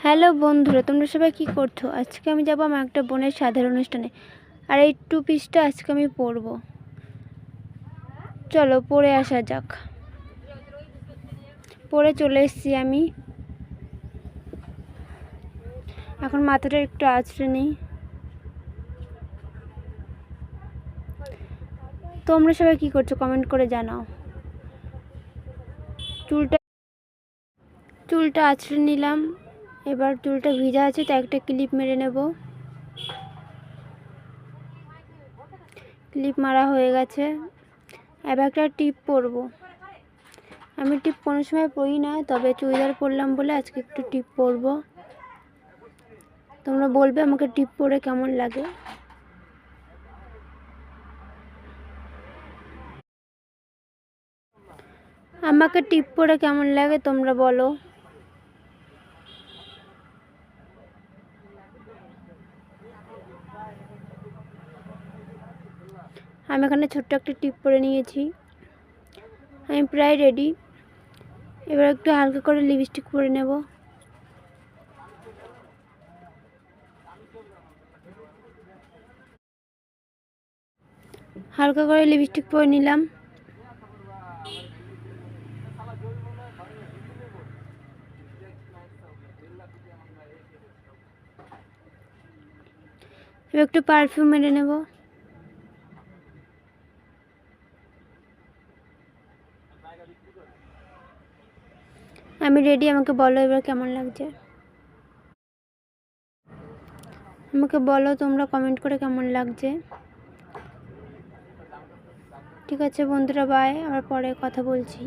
Hello বন্ধুরা, তোমরা সবাই কী করছো? আজকে আমি যাবো আমার একটা বোনের সাধের অনুষ্ঠানে, আর এই টু পিসটা আজকে আমি পরবো। চলো পরে আসা যাক। পরে চলে এসেছি আমি। এখন মাথাটা একটু আঁচড়ে নিই। তোমরা সবাই কী করছো কমেন্ট করে জানাও। চুলটা আঁচড়ে নিলাম। এবার চুলটা ভিজা আছে, তাই একটা ক্লিপ মেরে নেব। ক্লিপ মারা হয়ে গেছে। এবার একটা টিপ পরবো। আমি টিপ কোনো সময় পরি না, তবে চুড়িদার পরলাম বলে আজকে একটু টিপ পরবো। তোমরা বলবে আমাকে টিপ পরে কেমন লাগে। আমাকে টিপ পরে কেমন লাগে তোমরা বলো। আমি এখানে ছোট্ট একটা টিপ পরে নিয়েছি। আমি প্রায় রেডি। এবার একটু হালকা করে লিপস্টিক পরে নেব। হালকা করে লিপস্টিক পরে নিলাম। এবার একটু পারফিউম মেরে নেব। আমি রেডি। আমাকে বলো এবার কেমন লাগছে। আমাকে বলো তোমরা কমেন্ট করে কেমন লাগছে। ঠিক আছে বন্ধুরা, বাই। আবার পরে কথা বলছি।